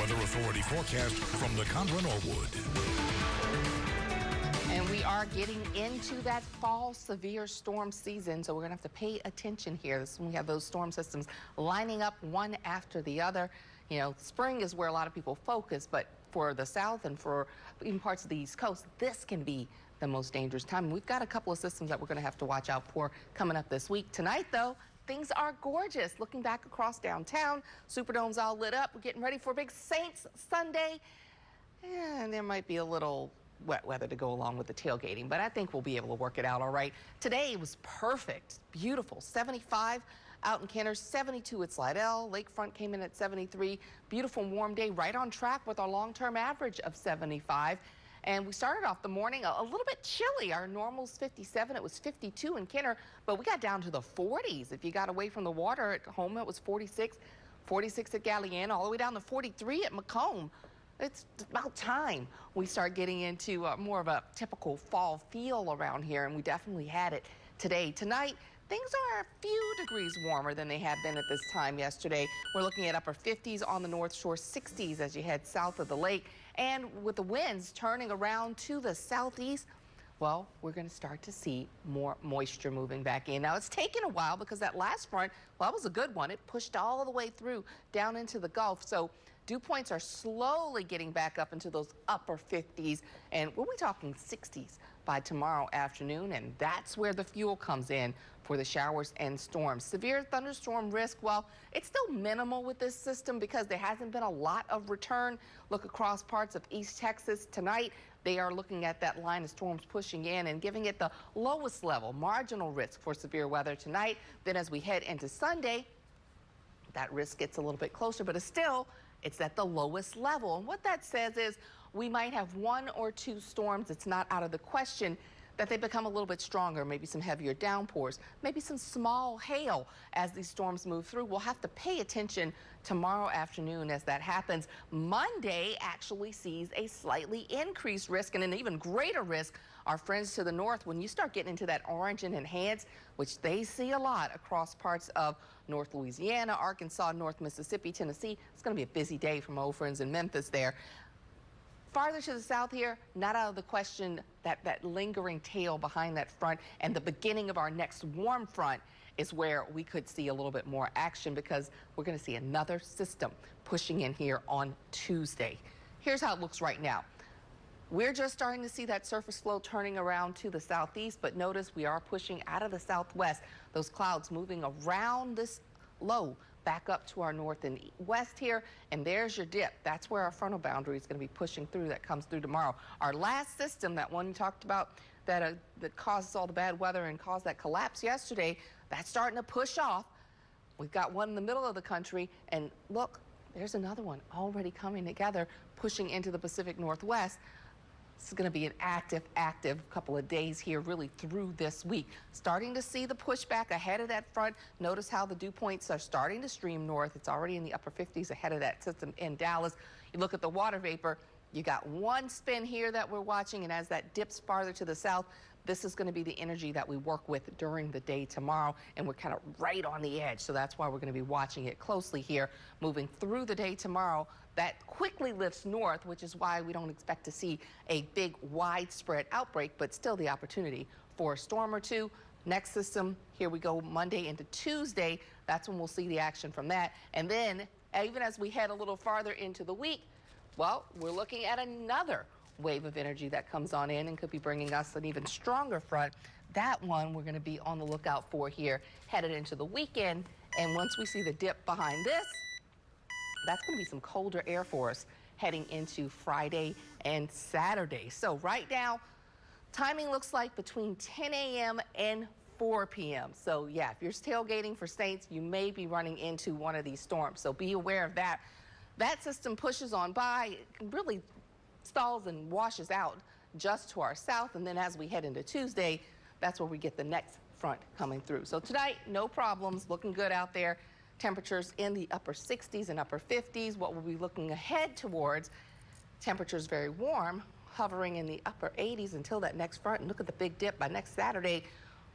Weather Authority forecast from Nicondra Norwood. And we are getting into that fall severe storm season, so we're going to have to pay attention here. This is when we have those storm systems lining up one after the other. You know, spring is where a lot of people focus, but for the south and for even parts of the East Coast, this can be the most dangerous time. We've got a couple of systems that we're going to have to watch out for coming up this week. Tonight, though, things are gorgeous. Looking back across downtown, Superdome's all lit up. We're getting ready for a big Saints Sunday, and there might be a little wet weather to go along with the tailgating, but I think we'll be able to work it out all right. Today was perfect, beautiful, 75 out in Kenner, 72 at Slidell. Lakefront came in at 73. Beautiful warm day, right on track with our long-term average of 75. And we started off the morning a little bit chilly. Our normal's 57. It was 52 in Kenner, but we got down to the 40s. If you got away from the water at home, it was 46. 46 at Galliana, all the way down to 43 at Macomb. It's about time we start getting into more of a typical fall feel around here, and we definitely had it today. Tonight, things are a few degrees warmer than they had been at this time yesterday. We're looking at upper 50s on the North Shore, 60s as you head south of the lake. And with the winds turning around to the southeast, well, we're going to start to see more moisture moving back in. Now, it's taken a while because that last front, well, that was a good one. It pushed all the way through down into the Gulf. So dew points are slowly getting back up into those upper 50s, and we'll be talking 60s by tomorrow afternoon, and that's where the fuel comes in for the showers and storms. Severe thunderstorm risk, well, it's still minimal with this system because there hasn't been a lot of return. Look across parts of East Texas tonight. They are looking at that line of storms pushing in and giving it the lowest level, marginal risk for severe weather tonight. Then as we head into Sunday, that risk gets a little bit closer, but it's at the lowest level. And what that says is we might have one or two storms. It's not out of the question that they become a little bit stronger, maybe some heavier downpours, maybe some small hail as these storms move through. We'll have to pay attention tomorrow afternoon as that happens. Monday actually sees a slightly increased risk and an even greater risk. Our friends to the north, when you start getting into that orange and enhanced, which they see a lot across parts of North Louisiana, Arkansas, North Mississippi, Tennessee, it's going to be a busy day from old friends in Memphis there. Farther to the south here, not out of the question that lingering tail behind that front, and the beginning of our next warm front is where we could see a little bit more action because we're going to see another system pushing in here on Tuesday. Here's how it looks right now. We're just starting to see that surface flow turning around to the southeast, but notice we are pushing out of the southwest. Those clouds moving around this low back up to our north and west here, and there's your dip. That's where our frontal boundary is going to be pushing through. That comes through tomorrow. Our last system, that one we talked about that causes all the bad weather and caused that collapse yesterday, that's starting to push off. We've got one in the middle of the country, and look, there's another one already coming together, pushing into the Pacific Northwest. This is going to be an active couple of days here, really through this week. Starting to see the pushback ahead of that front. Notice how the dew points are starting to stream north. It's already in the upper 50s ahead of that system in Dallas. You look at the water vapor, you got one spin here that we're watching, and as that dips farther to the south, this is going to be the energy that we work with during the day tomorrow, and we're kind of right on the edge, so that's why we're going to be watching it closely here. Moving through the day tomorrow, that quickly lifts north, which is why we don't expect to see a big widespread outbreak, but still the opportunity for a storm or two. Next system, here we go Monday into Tuesday. That's when we'll see the action from that. And then even as we head a little farther into the week, well, we're looking at another wave of energy that comes on in and could be bringing us an even stronger front. That one we're going to be on the lookout for here headed into the weekend. And once we see the dip behind this, that's going to be some colder air for us heading into Friday and Saturday. So right now, timing looks like between 10 a.m. and 4 p.m. So yeah, if you're tailgating for Saints, you may be running into one of these storms. So be aware of that. That system pushes on by, really stalls and washes out just to our south. And then as we head into Tuesday, that's where we get the next front coming through. So tonight, no problems, looking good out there. Temperatures in the upper 60s and upper 50s. What we'll be looking ahead towards, temperatures very warm, hovering in the upper 80s until that next front. And look at the big dip by next Saturday.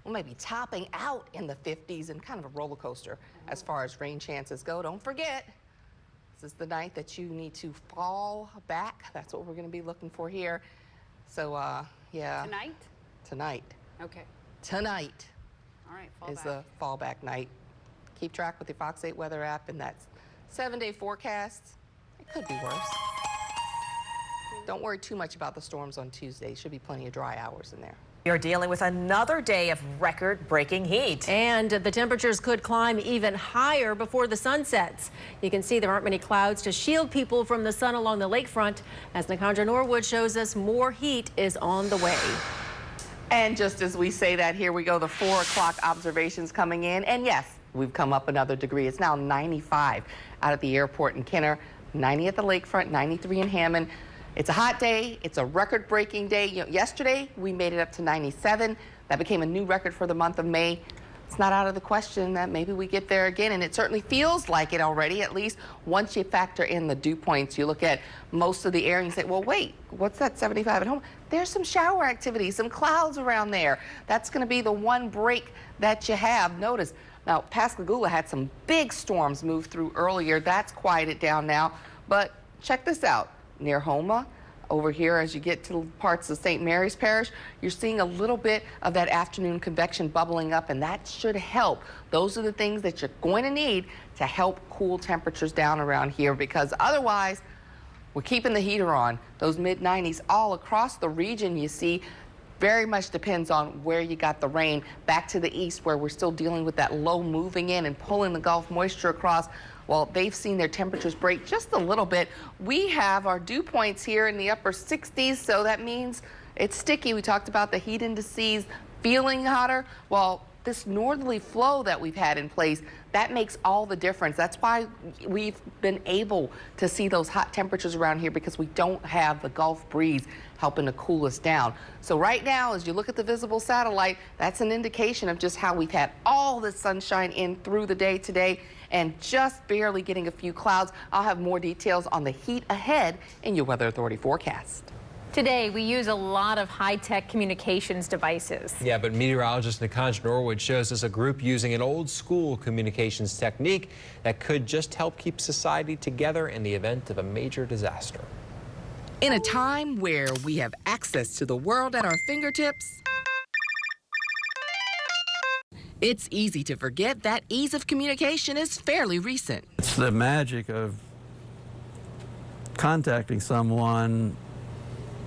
We may be topping out in the 50s and kind of a roller coaster as far as rain chances go. Don't forget, This is the night that you need to fall back. That's what we're going to be looking for here. So, yeah. Tonight? Tonight. Okay. Tonight All right, fall is back. the fallback night. Keep track with your Fox 8 weather app, and that's 7-day forecast. It could be worse. Don't worry too much about the storms on Tuesday. Should be plenty of dry hours in there. We are dealing with another day of record-breaking heat. And the temperatures could climb even higher before the sun sets. You can see there aren't many clouds to shield people from the sun along the lakefront. As Nicondra Norwood shows us, more heat is on the way. And just as we say that, here we go, the 4 o'clock observations coming in. And yes, we've come up another degree. It's now 95 out at the airport in Kenner, 90 at the lakefront, 93 in Hammond. It's a hot day. It's a record-breaking day. Yesterday, we made it up to 97. That became a new record for the month of May. It's not out of the question that maybe we get there again, and it certainly feels like it already, at least once you factor in the dew points. You look at most of the area and you say, well, wait, what's that 75 at home? There's some shower activity, some clouds around there. That's going to be the one break that you have. Notice, now, Pascagoula had some big storms move through earlier. That's quieted down now, but check this out. Near Homa, over here as you get to parts of St. Mary's Parish, you're seeing a little bit of that afternoon convection bubbling up, and that should help. Those are the things that you're going to need to help cool temperatures down around here, because otherwise we're keeping the heater on. Those mid-90s all across the region, you see, very much depends on where you got the rain. Back to the east, where we're still dealing with that low moving in and pulling the Gulf moisture across. Well, they've seen their temperatures break just a little bit. We have our dew points here in the upper 60s, so that means it's sticky. We talked about the heat indices feeling hotter. Well, this northerly flow that we've had in place, that makes all the difference. That's why we've been able to see those hot temperatures around here, because we don't have the Gulf breeze helping to cool us down. So right now, as you look at the visible satellite, that's an indication of just how we've had all the sunshine in through the day today and just barely getting a few clouds. I'll have more details on the heat ahead in your Weather Authority forecast. Today, we use a lot of high-tech communications devices. Yeah, but meteorologist Nicondra Norwood shows us a group using an old-school communications technique that could just help keep society together in the event of a major disaster. In a time where we have access to the world at our fingertips, it's easy to forget that ease of communication is fairly recent. It's the magic of contacting someone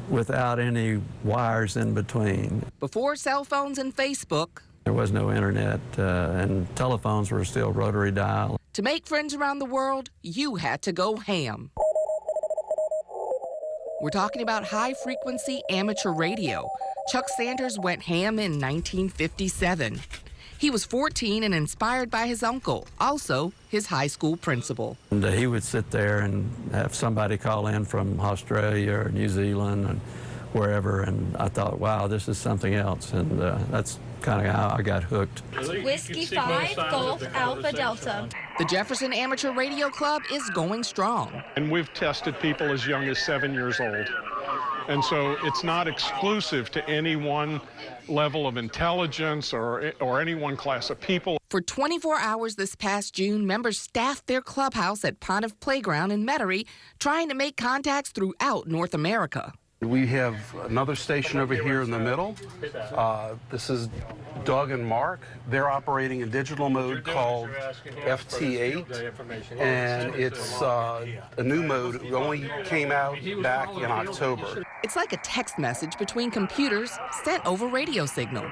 without any wires in between. Before cell phones and Facebook, There was no internet, and telephones were still rotary dial. to make friends around the world, you had to go ham. We're talking about high-frequency amateur radio. Chuck Sanders went ham in 1957. He was 14 and inspired by his uncle, also his high school principal. And he would sit there and have somebody call in from Australia or New Zealand and wherever, and I thought, wow, this is something else, and that's kind of how I got hooked. Whiskey 5, Golf, Alpha, Delta. The Jefferson Amateur Radio Club is going strong. And we've tested people as young as 7 years old. And so it's not exclusive to any one level of intelligence or any one class of people. For 24 hours this past June, members staffed their clubhouse at Pontiff Playground in Metairie, trying to make contacts throughout North America. We have another station over here in the middle. This is Doug and Mark. They're operating a digital mode called FT8, and it's a new mode. It only came out back in October. It's like a text message between computers sent over radio signal.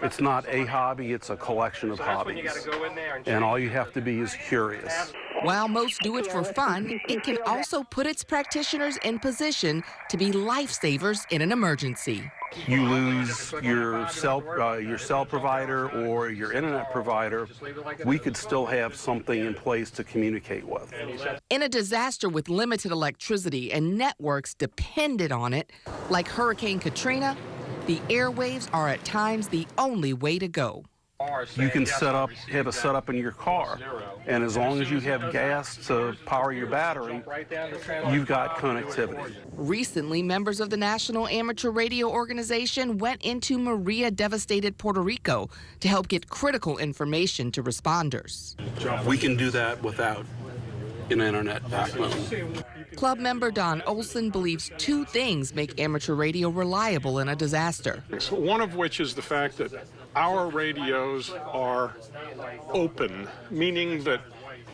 It's not a hobby, it's a collection of hobbies. And all you have to be is curious. While most do it for fun, it can also put its practitioners in position to be lifesavers in an emergency. You lose your cell provider or your internet provider, we could still have something in place to communicate with. In a disaster with limited electricity and networks dependent on it, like Hurricane Katrina, the airwaves are at times the only way to go. You can have a setup in your car, and as long as you have gas to power your battery, you've got connectivity. Recently, members of the National Amateur Radio Organization went into Maria-devastated Puerto Rico to help get critical information to responders. We can do that without an internet backbone. Club member Don Olson believes two things make amateur radio reliable in a disaster. One of which is the fact that our radios are open, meaning that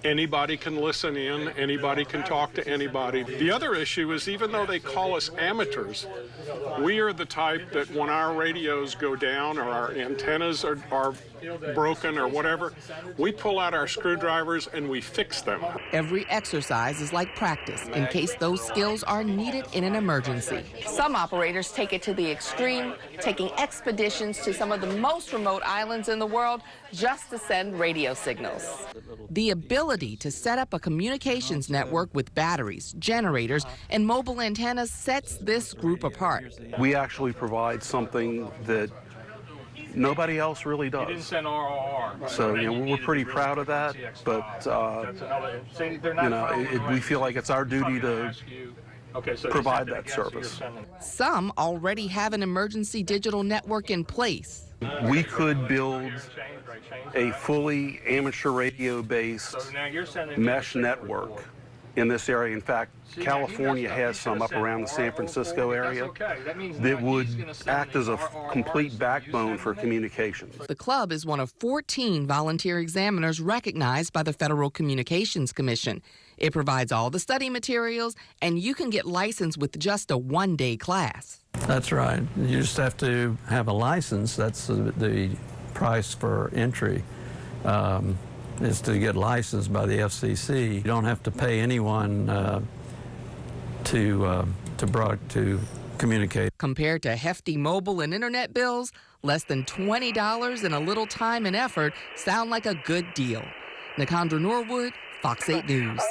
anybody can listen in, anybody can talk to anybody. The other issue is even though they call us amateurs, we are the type that when our radios go down or our antennas are broken or whatever, we pull out our screwdrivers and we fix them. Every exercise is like practice in case those skills are needed in an emergency. Some operators take it to the extreme, taking expeditions to some of the most remote islands in the world just to send radio signals. The ability to set up a communications network with batteries, generators, and mobile antennas sets this group apart. We actually provide something that nobody else really does. So, we're pretty proud of that, but, we feel like it's our duty to provide that service. Some already have an emergency digital network in place. We could build a fully amateur radio-based mesh network in this area. In fact, California has some up around the San Francisco area that would act as a complete backbone for communications. The club is one of 14 volunteer examiners recognized by the Federal Communications Commission. It provides all the study materials, and you can get licensed with just a one-day class. That's right. You just have to have a license. That's the price for entry. Is to get licensed by the FCC. You don't have to pay anyone to communicate. Compared to hefty mobile and internet bills, less than $20 and a little time and effort sound like a good deal. Nicondra Norwood, Fox 8 News.